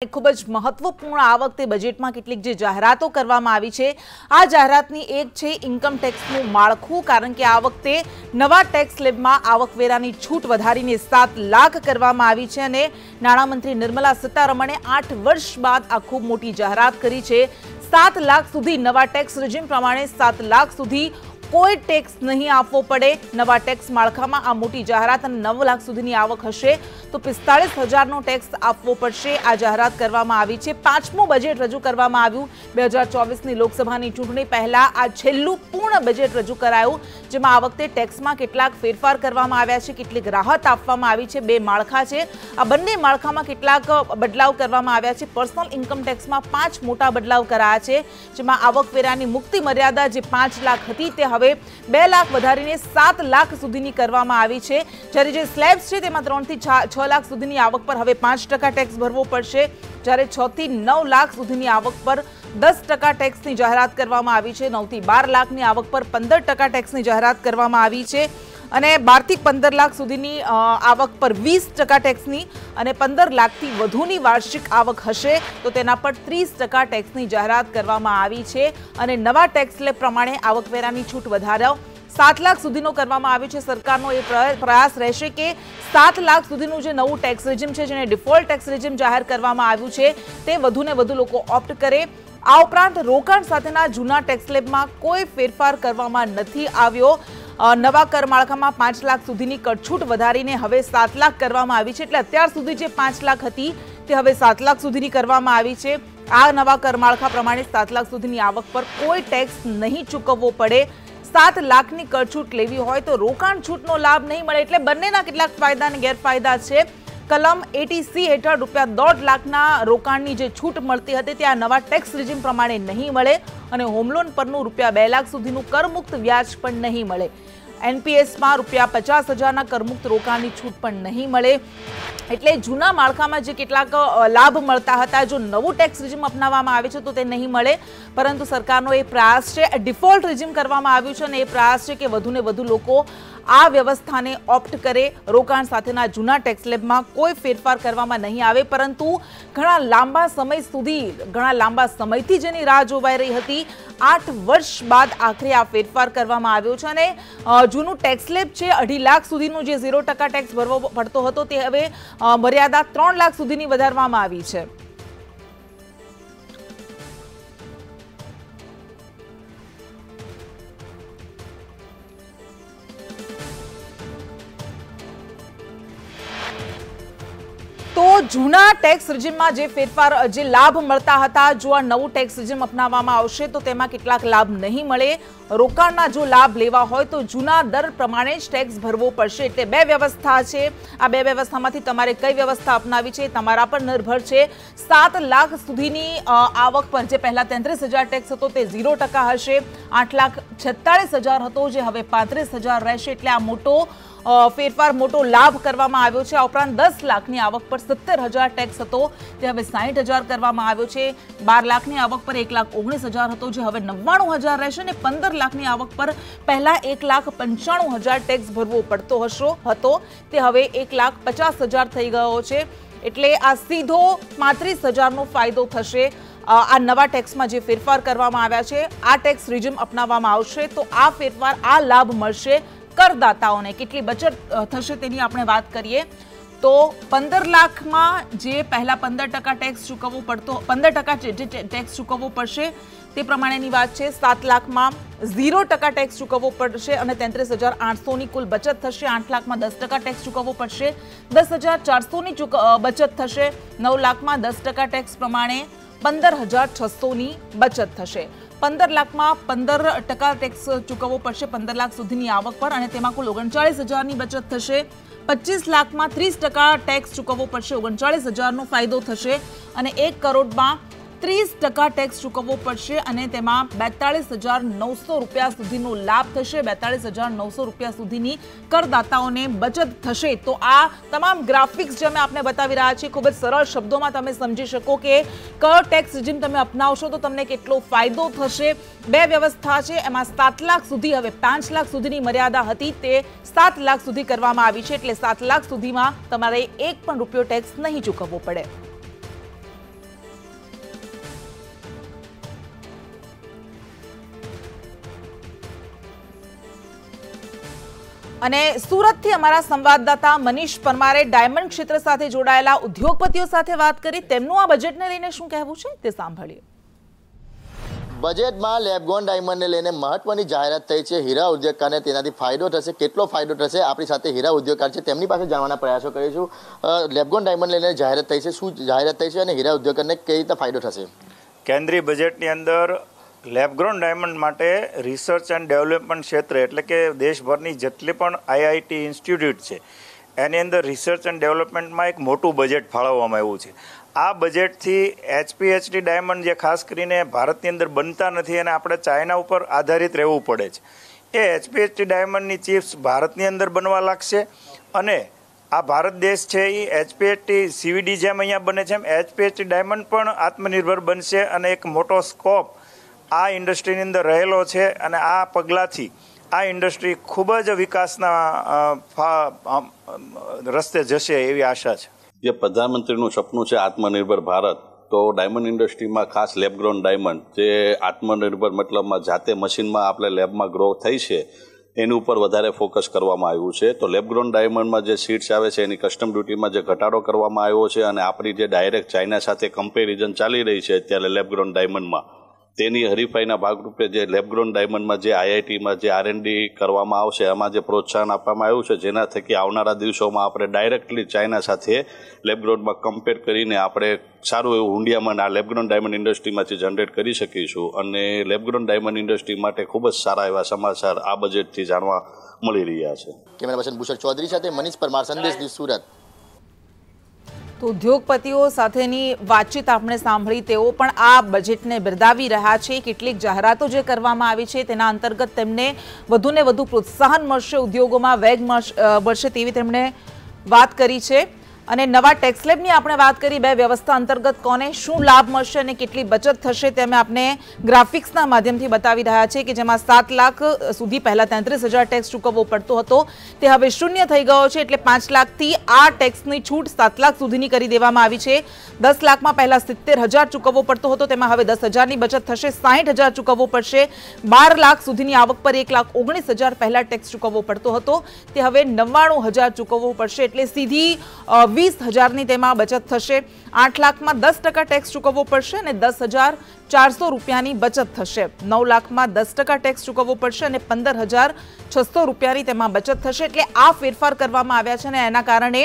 खूब ज महत्वपूर्ण आ वखते बजेटमां केटलीक जे जाहेरातो करवामां आवी छे। आ जाहेरातनी एक छे इन्कम टेक्सनुं माळखुं, कारण के आ वखते नवा टेक्स स्लेबमां आवकवेरानी छूट वधारीने 7 लाख करवामां आवी छे अने नाणामंत्री निर्मला सीतारमणे 8 वर्ष बाद आ खूब मोटी जाहेरात करी छे। 7 लाख सुधी नवा टेक्स रेजिम प्रमाणे 7 लाख सुधी कोई टेक्स नहीं आपवो पड़े। नवा टेक्स माळखामां आ मोटी जाहेरात अने 9 लाख सुधीनी आवक हशे तो 45,000 नो टेक्स आपवो पड़शे। आ जाहेरात करवामां आवी छे। 5मुं बजेट रजू करवामां आव्युं। 2024 ની લોકસભાની ચૂંટણી પહેલા આ છેલ્લું પૂર્ણ બજેટ રજૂ કરાયું, જેમાં આ વખતે ટેક્સમાં કેટલાક ફેરફાર કરવામાં આવ્યા છે, કેટલીક રાહત આપવામાં આવી છે। બે માળખા છે, આ બંને માળખામાં કેટલાક બદલાવ કરવામાં આવ્યા છે। પર્સનલ ઇન્કમ ટેક્સમાં 5 મોટા બદલાવ કરાયા છે, જેમાં આવકવેરાની મુક્તિ મર્યાદા જે 5 લાખ હતી તે હવે 2 લાખ વધારીને 7 લાખ સુધીની કરવામાં આવી છે। જ્યારે જે સ્લેબ્સ છે તેમાં 3 થી 6 લાખ સુધીની આવક પર હવે 5% ટેક્સ ભરવો પડશે, જ્યારે 6 થી 9 લાખ સુધીની આવક પર 10% ટેક્સની જાહેરાત કરવામાં આવી છે। 9 થી 12 લાખની આવક પર 15% ટેક્સની જાહેરાત કરવામાં આવી છે અને 12 થી 15 લાખ સુધીની આવક પર 20% ટેક્સની અને 15 લાખથી વધુની વાર્ષિક આવક હશે તો તેના પર 30% ટેક્સની જાહેરાત કરવામાં આવી છે અને નવા ટેક્સ સ્લેબ પ્રમાણે આવકવેરાની છૂટ વધારાવ 7 લાખ સુધીનો કરવામાં આવ્યો છે। સરકારનો એ પ્રયાસ રહેશે કે 7 લાખ સુધીનું જે નવું ટેક્સ રેजिम છે, જેને ડિફોલ્ટ ટેક્સ રેजिम જાહેર કરવામાં આવ્યું છે, તે વધુને વધુ લોકો ઓપ્ટ કરે। આ ઉપરાંત રોકાણ સાથેના જૂના ટેક્સ સ્લેબમાં કોઈ ફેરફાર કરવામાં નથી આવ્યો। નવા કર માળખામાં 5 લાખ સુધીની કરછૂટ વધારીને હવે 7 લાખ કરવામાં આવી છે, એટલે અત્યાર સુધી જે 5 લાખ હતી તે હવે 7 લાખ સુધીની કરવામાં આવી છે। આ નવા કર માળખા પ્રમાણે 7 લાખ સુધીની આવક પર કોઈ ટેક્સ નહીં ચૂકવવો પડે। 7 લાખની કરછૂટ લેવી હોય તો રોકાણ છૂટનો લાભ નહીં મળે, એટલે બંનેના કેટલાક ફાયદા અને ગેરફાયદા છે। કલમ 80C હેઠળ ₹1.5 લાખના રોકાણની જે છૂટ મળતી હતી તે આ નવા ટેક્સ રેजिम પ્રમાણે નહીં મળે અને હોમ લોન પરનું ₹2 લાખ સુધીનું કરમુક્ત વ્યાજ પણ નહીં મળે। એનપીએસમાં ₹50,000ના કરમુક્ત રોકાણની છૂટ પણ નહીં મળે। એટલે જૂના માળખામાં જે કેટલાક લાભ મળતા હતા, જો નવું ટેક્સ રેजिम અપનાવવામાં આવે છે તો તે નહીં મળે, પરંતુ સરકારનો એ પ્રયાસ છે, ડિફોલ્ટ રેजिम કરવામાં આવ્યું છે અને એ પ્રયાસ છે કે વધુને વધુ લોકો આ વ્યવસ્થાને ઓપ્ટ કરે। રોકાણ સાથેના જૂના ટેક્સ સ્લેબમાં કોઈ ફેરફાર કરવામાં નહીં આવે, પરંતુ ઘણા લાંબા સમયથી જેની રાહ જોવાઈ રહી હતી 8 વર્ષ બાદ આખરે આ ફેરફાર કરવામાં આવ્યો છે અને જૂનું ટેક્સ સ્લેબ છે 2.5 લાખ સુધીનું જે 0% ટેક્સ ભરવો પડતો હતો તે હવે મર્યાદા 3 લાખ સુધીની વધારવામાં આવી છે। तो जूना टेक्स रेजिममां जे फेरफार जे लाभ मळता हता, जो आ नवुं टेक्स रेजिम अपनाववामां आवशे तो तेमां केटलाक लाभ नहीं मळे। रोकाणना जो लाभ लेवा होय तो जूना दर प्रमाणे ज टेक्स भरवो पड़शे। एटले बे व्यवस्था छे। आ बे व्यवस्थामांथी तमारे कई व्यवस्था अपनावी छे तमारा पर निर्भर छे। 7 लाख सुधीनी आवक पर जे पहला 33,000 टेक्स हतो ते 0% हशे। 8,46,000 हतो जे हवे 35,000 रहेशे। एटले आ मोटो फेरफार मोटो लाभ करवामां आव्यो छे। आ उपरांत 10 लाखनी आवक पर 70,000 टेक्स हतो ते हवे 60,000 करवामां आव्यो छे। 12 लाखनी आवक पर 1,19,000 हतो जे हवे 99,000 रहेशे ने 15 लाखनी आवक पर पहला 1,95,000 टेक्स भरवो पड़तो हतो ते हवे 1,50,000 थई गयो छे। एटले आ सीधो 35,000 नो फायदो थशे। आ नवा टेक्समां जे फेरफार करवामां आव्या छे, आ टेक्स रेजिम अपनाववामां आवशे तो आ फेरफार आ लाभ मळशे करदाताओने। કેટલી બચત થશે તેની આપણે વાત કરીએ તો 15 લાખમાં જે પહેલા 15% ટેક્સ ચૂકવવો પડતો 15% જે ટેક્સ ચૂકવવો પડશે તે પ્રમાણેની વાત છે। 7 લાખમાં 0% ટેક્સ ચૂકવવો પડશે અને 33,800ની કુલ બચત થશે। 8 લાખમાં 10% ટેક્સ ચૂકવવો પડશે, 10,400ની બચત થશે। 9 લાખમાં 10% ટેક્સ પ્રમાણે 15,600ની બચત થશે। 15 લાખમાં 15% ટેક્સ ચૂકવવો પડશે 15 લાખ સુધીની આવક પર અને તેમાં કુલ 39,000ની બચત થશે। 25 લાખમાં 30% ટેક્સ ચૂકવવો પડશે, 39,000નો ફાયદો થશે અને 1 કરોડમાં 30% ટેક્સ ચૂકવવો પડશે અને તેમાં ₹42,900 સુધીનો લાભ થશે। ₹42,900 સુધીની કરદાતાઓને બચત થશે। તો આ તમામ ગ્રાફિક્સ જે અમે આપને બતાવી રહ્યા છીએ ખૂબ જ સરળ શબ્દોમાં તમે સમજી શકો કે કયો ટેક્સ રેजिम તમે અપનાવશો તો તમને કેટલો ફાયદો થશે। બે વ્યવસ્થા છે, એમાં 7 લાખ સુધી હવે 5 લાખ સુધીની મર્યાદા હતી તે 7 લાખ સુધી કરવામાં આવી છે, એટલે 7 લાખ સુધીમાં તમારે 1 પણ રૂપિયો ટેક્સ નહીં ચૂકવવો પડે। અને સુરતથી અમારા સંવાદદાતા મનીષ પરમારે ડાયમંડ ક્ષેત્ર સાથે જોડાયેલા ઉદ્યોગપતિઓ સાથે વાત કરી તેમનું આ બજેટને લઈને શું કહેવું છે તે સાંભળીએ। બજેટમાં લેબગ્રોન ડાયમંડને લઈને મહત્વની જાહેરાત થઈ છે। હીરા ઉદ્યોગકારને તેનાથી ફાયદો થશે, કેટલો ફાયદો થશે આપણી સાથે હીરા ઉદ્યોગકાર છે તેમની પાસે જાણવાના પ્રયાસો કરીશું। લેબગ્રોન ડાયમંડ લઈને જાહેરાત થઈ છે, શું જાહેરાત થઈ છે અને હીરા ઉદ્યોગકારને કઈ રીતે ફાયદો થશે? કેન્દ્રીય બજેટની અંદર લેબગ્રોન ડાયમંડ માટે રિસર્ચ એન્ડ ડેવલપમેન્ટ ક્ષેત્ર એટલે કે દેશભરની જેટલી પણ આઈઆઈટી ઇન્સ્ટિટ્યૂટ છે એની અંદર રિસર્ચ એન્ડ ડેવલપમેન્ટમાં એક મોટું બજેટ ફાળવવામાં આવ્યું છે। આ બજેટથી એચપીએચડી ડાયમંડ જે ખાસ કરીને ભારતની અંદર બનતા નથી અને આપણે ચાઇના ઉપર આધારિત રહેવું પડે છે, એ એચપીએચડી ડાયમંડની ચિપ્સ ભારતની અંદર બનવા લાગશે અને આ ભારત દેશ છે એ એચપીએચડી સીવીડી જેમ અહીંયા બને છે એમ એચપીએચડી ડાયમંડ પણ આત્મનિર્ભર બનશે અને એક મોટો સ્કોપ આ ઇન્ડસ્ટ્રીની અંદર રહેલો છે અને આ પગલાંથી આ ઇન્ડસ્ટ્રી ખૂબ જ વિકાસના રસ્તે જશે એવી આશા છે। જે પ્રધાનમંત્રીનું સપનું છે આત્મનિર્ભર ભારત, તો ડાયમંડ ઇન્ડસ્ટ્રીમાં ખાસ લેબગ્રોન ડાયમંડ જે આત્મનિર્ભર મતલબમાં જાતે મશીનમાં આપણે લેબમાં ગ્રો થઈ છે એની ઉપર વધારે ફોકસ કરવામાં આવ્યું છે। તો લેબગ્રોન ડાયમંડમાં જે સીડ્સ આવે છે એની કસ્ટમ ડ્યુટીમાં જે ઘટાડો કરવામાં આવ્યો છે અને આપણી જે ડાયરેક્ટ ચાઇના સાથે કમ્પેરિઝન ચાલી રહી છે અત્યારે લેબગ્રોન ડાયમંડમાં, તેની હરીફાઈના ભાગરૂપે જે લેબગ્રોન ડાયમંડમાં જે આઈઆઈટીમાં જે આરએનડી કરવામાં આવશે એમાં જે પ્રોત્સાહન આપવામાં આવ્યું છે, જેના થકી આવનારા દિવસોમાં આપણે ડાયરેક્ટલી ચાઇના સાથે લેબગ્રોનમાં કમ્પેર કરીને આપણે સારું એવું હુંડિયામણ આ લેબગ્રોન ડાયમંડ ઇન્ડસ્ટ્રીમાંથી જનરેટ કરી શકીશું અને લેબગ્રોન ડાયમંડ ઇન્ડસ્ટ્રી માટે ખૂબ જ સારા એવા સમાચાર આ બજેટથી જાણવા મળી રહ્યા છે। કેમેરા પર્સન ભૂષણ ચૌધરી સાથે મનીષ પરમાર, સંદેશ ન્યૂઝ, સુરત। તો ઉદ્યોગપતિઓ સાથેની વાતચીત આપણે સાંભળી, તેઓ પણ આ બજેટને બિરદાવી રહ્યા છે। કેટલીક જાહેરાતો જે કરવામાં આવી છે તેના અંતર્ગત તેમને વધુને વધુ પ્રોત્સાહન મળશે, ઉદ્યોગોમાં વેગ મળશે તેવી તેમણે વાત કરી છે। અને નવા ટેક્સ સ્લેબની આપણે વાત કરી, બે વ્યવસ્થા અંતર્ગત કોને શું લાભ મળશે અને કેટલી બચત થશે તે અમે આપને ગ્રાફિક્સના માધ્યમથી બતાવી રહ્યા છે કે જેમાં 7 લાખ સુધી પહેલા 33,000 ટેક્સ ચૂકવવો પડતો હતો તે હવે શૂન્ય થઈ ગયો છે, એટલે 5 લાખથી આ ટેક્સની છૂટ 7 લાખ સુધીની કરી દેવામાં આવી છે। 10 લાખમાં પહેલા 70,000 ચૂકવવો પડતો હતો, તેમાં હવે 10,000ની બચત થશે, 60,000 ચૂકવવો પડશે। 12 લાખ સુધીની આવક પર 1,19,000 પહેલા ટેક્સ ચૂકવવો પડતો હતો તે હવે 99,000 ચૂકવવો પડશે, એટલે સીધી 20,000ની તેમાં બચત થશે। 8 લાખમાં 10% ટેક્સ ચૂકવવો પડશે અને 10,400 રૂપિયાની બચત થશે। 9 લાખમાં 10% ટેક્સ ચૂકવવો પડશે અને 15,600 રૂપિયાની તેમાં બચત થશે, એટલે આ ફેરફાર કરવામાં આવ્યા છે અને એના કારણે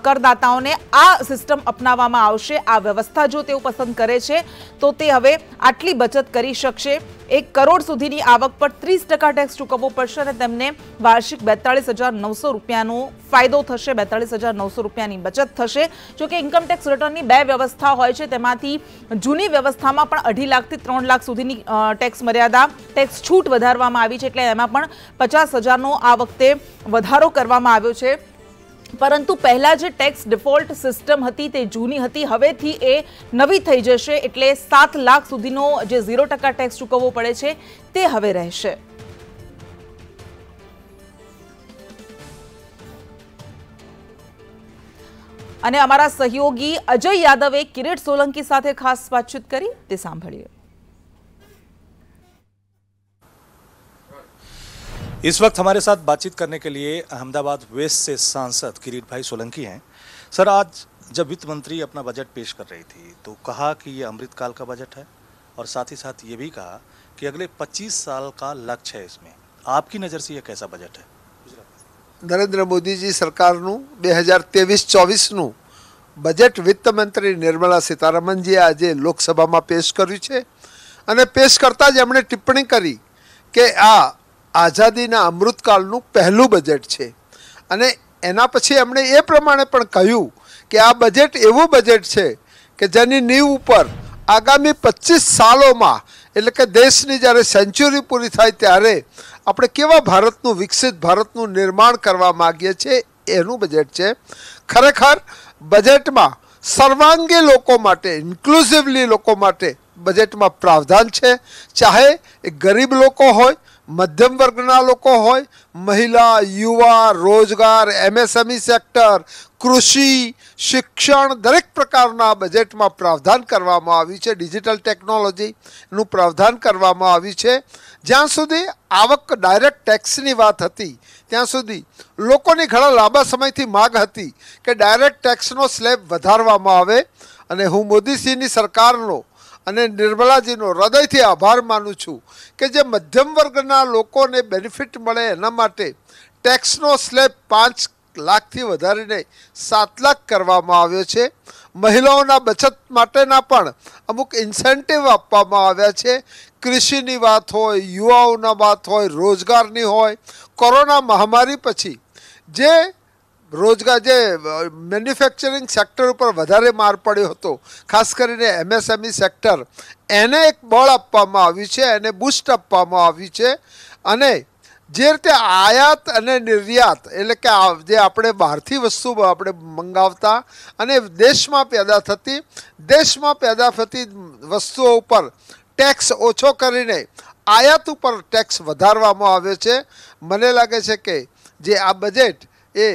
કરદાતાઓને આ સિસ્ટમ અપનાવવામાં આવશે। આ વ્યવસ્થા જો તેઓ પસંદ કરે છે તો તે હવે આટલી બચત કરી શકશે। 1 કરોડ સુધીની આવક પર 30% ટેક્સ ચૂકવવો પડશે અને તેમને વાર્ષિક 42,900 રૂપિયાનો ફાયદો થશે, 42,900 રૂપિયાની બચત થશે। જો કે ઇન્કમ ટેક્સ રિટર્નની બે વ્યવસ્થા હોય છે, તેમાંથી જૂની વ્યવસ્થામાં પણ 2.5 લાખથી 3 લાખ સુધીની ટેક્સ મર્યાદા ટેક્સ છૂટ વધારવામાં આવી છે, એટલે એમાં પણ 50,000નો આ વખતે વધારો કરવામાં આવ્યો છે। પરંતુ પહેલા જે ટેક્સ ડિફોલ્ટ સિસ્ટમ હતી તે જૂની હતી, હવેથી એ નવી થઈ જશે, એટલે 7 લાખ સુધીનો જે 0% ટેક્સ ચૂકવવો પડે છે તે હવે રહેશે। અને અમારા સહયોગી અજય યાદવે કિરીટ સોલંકી સાથે ખાસ વાતચીત કરી, તે સાંભળીએ। इस वक्त हमारे साथ बातचीत करने के लिए अहमदाबाद वेस्ट से सांसद किरीट भाई सोलंकी हैं। सर, आज जब वित्त मंत्री अपना बजट पेश कर रही थी तो कहा कि ये अमृतकाल का बजट है और साथ ही साथ ये भी कहा कि अगले 25 साल का लक्ष्य है इसमें। आपकी नज़र से ये कैसा बजट है? नरेंद्र मोदी जी सरकारનું 2023-24નું બજેટ વિત્ત મંત્રી નિર્મલા સીતારમણજીએ આજે લોકસભામાં પેશ કર્યું છે અને પેશ કરતાં જ એમણે ટિપ્પણી કરી કે આ આઝાદીના અમૃતકાળનું પહેલું બજેટ છે અને એના પછી એમણે એ પ્રમાણે પણ કહ્યું કે આ બજેટ એવું બજેટ છે કે જેની નીવ ઉપર આગામી 25 સાલોમાં એટલે કે દેશની જ્યારે સેન્ચુરી પૂરી થાય ત્યારે આપણે કેવા ભારતનું વિકસિત ભારતનું નિર્માણ કરવા માગીએ છીએ એનું બજેટ છે। ખરેખર બજેટમાં સર્વાંગી લોકો માટે, ઇન્ક્લુઝિવલી લોકો માટે બજેટમાં પ્રાવધાન છે, ચાહે એ ગરીબ લોકો હોય, મધ્યમ વર્ગના લોકો હોય, મહિલા, યુવા, રોજગાર, એમએસએમઈ સેક્ટર, કૃષિ, શિક્ષણ, દરેક પ્રકારના બજેટમાં પ્રાવધાન કરવામાં આવ્યું છે. ડિજિટલ ટેકનોલોજીનું પ્રાવધાન કરવામાં આવ્યું છે. જ્યાં સુધી આવક ડાયરેક્ટ ટેક્સની વાત હતી ત્યાં સુધી લોકોની ઘણા લાંબા સમયથી માગ હતી કે ડાયરેક્ટ ટેક્સનો સ્લેબ વધારવામાં આવે, અને હું મોદીજીની સરકારનો અને નિર્મલાજીનો હૃદયથી આભાર માનું છું કે જે મધ્યમ વર્ગના લોકોને બેનિફિટ મળે એના માટે ટેક્સનો સ્લેબ 5 લાખથી વધારીને 7 લાખ કરવામાં આવ્યો છે. મહિલાઓના બચત માટેના પણ અમુક ઇન્સેન્ટિવ આપવામાં આવ્યા છે. કૃષિની વાત હોય, યુવાઓના વાત હોય, રોજગારની હોય. કોરોના મહામારી પછી જે રોજગાર, જે મેન્યુફેક્ચરિંગ સેક્ટર ઉપર વધારે માર પડ્યો હતો, ખાસ કરીને એમએસએમઈ સેક્ટર, એને એક બળ આપવામાં આવ્યું છે, એને બૂસ્ટ આપવામાં આવ્યું છે. અને જે રીતે આયાત અને નિર્યાત, એટલે કે જે આપણે બહારથી વસ્તુ આપણે મંગાવતા અને દેશમાં પેદા થતી વસ્તુઓ ઉપર ટેક્સ ઓછો કરીને આયાત ઉપર ટેક્સ વધારવામાં આવ્યો છે. મને લાગે છે કે જે આ બજેટ એ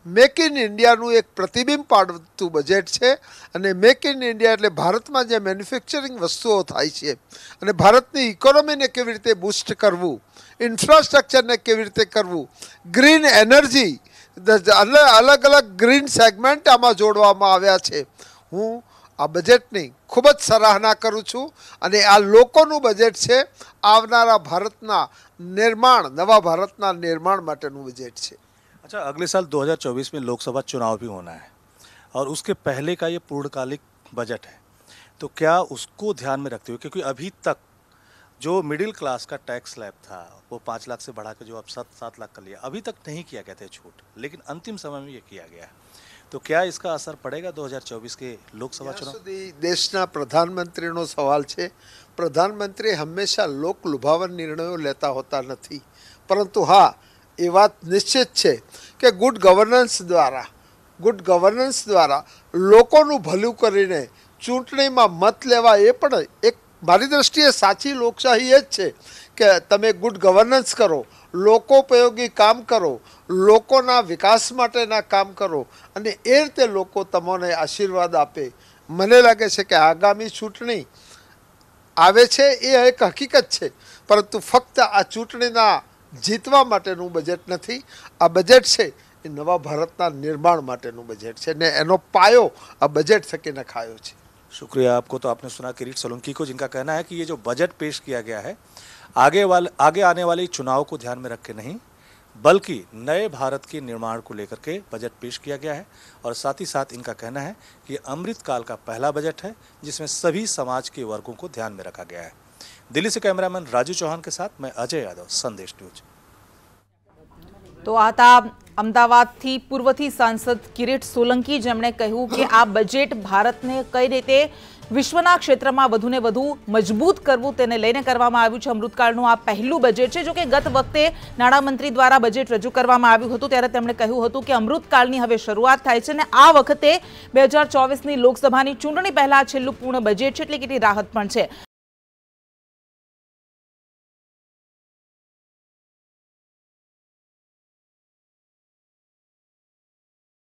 મેક ઇન ઇન્ડિયાનું એક પ્રતિબિંબ પાડતું બજેટ છે. અને મેક ઇન ઇન્ડિયા એટલે ભારતમાં જે મેન્યુફેક્ચરિંગ વસ્તુઓ થાય છે અને ભારતની ઇકોનોમીને કેવી રીતે બૂસ્ટ કરવું, ઇન્ફ્રાસ્ટ્રક્ચરને કેવી રીતે કરવું, ગ્રીન એનર્જી, અલગ અલગ ગ્રીન સેગમેન્ટ આમાં જોડવામાં આવ્યા છે. હું આ બજેટની ખૂબ જ સરાહના કરું છું અને આ લોકોનું બજેટ છે. આવનારા ભારતના નિર્માણ, નવા ભારતના નિર્માણ માટેનું બજેટ છે. अच्छा, अगले साल 2024 में लोकसभा चुनाव भी होना है और उसके पहले का ये पूर्णकालिक बजट है, तो क्या उसको ध्यान में रखते हुए, क्योंकि अभी तक जो मिडिल क्लास का टैक्स स्लैब था वो 5 लाख से बढ़ा के जो अब 7 लाख कर लिया, अभी तक नहीं किया गया था छूट, लेकिन अंतिम समय में ये किया गया है, तो क्या इसका असर पड़ेगा 2024 के लोकसभा चुनाव? દેશના પ્રધાનમંત્રીનો સવાલ છે. પ્રધાનમંત્રી હંમેશા લોક લુભાવન નિર્ણયો લેતા હોતા નથી, પરંતુ હા, એ વાત નિશ્ચિત છે કે ગુડ ગવર્નન્સ દ્વારા લોકોનું ભલું કરીને ચૂંટણીમાં મત લેવા, એ પણ એક મારી દ્રષ્ટિએ સાચી લોકશાહી એ જ છે કે તમે ગુડ ગવર્નન્સ કરો, લોકોપયોગી કામ કરો, લોકોના વિકાસ માટેના કામ કરો અને એ રીતે લોકો તમને આશીર્વાદ આપે. મને લાગે છે કે આગામી ચૂંટણી આવે છે એ એક હકીકત છે, પરંતુ ફક્ત આ ચૂંટણીના જીતવા માટેનું બજેટ નથી. આ બજેટ છે એ નવા ભારતના નિર્માણ માટેનું બજેટ છે ને એનો પાયો આ બજેટ થકી નખાયો છે. शुक्रिया आपको. तो आपने सुना किरीट सोलंकी को, जिनका कहना है कि ये जो बजट पेश किया गया है आगे आने वाले चुनाव को ध्यान में रख के नहीं, बल्कि नए भारत के निर्माण को लेकर के बजट पेश किया गया है. और साथ ही साथ इनका कहना है कि अमृतकाल का पहला बजट है जिसमें सभी समाज के वर्गों को ध्यान में रखा गया है. दिल्ली से कैमरामैन राजू चौहान के साथ मैं अजय यादव, संदेश न्यूज. તો આ હતા અમદાવાદથી પૂર્વથી સાંસદ કિરીટ સોલંકી, જેમણે કહ્યું કે આ બજેટ ભારતને કઈ રીતે વિશ્વના ક્ષેત્રમાં વધુને વધુ મજબૂત કરવું તેને લઈને કરવામાં આવ્યું છે. અમૃતકાળનું આ પહેલું બજેટ છે. જો કે ગત વખતે નાણામંત્રી દ્વારા બજેટ રજૂ કરવામાં આવ્યું હતું ત્યારે તેમણે કહ્યું હતું કે અમૃતકાળની હવે શરૂઆત થાય છે અને આ વખતે 2024ની લોકસભાની ચૂંટણી પહેલા છેલ્લું પૂર્ણ બજેટ છે, એટલે કેટલી રાહત પણ છે.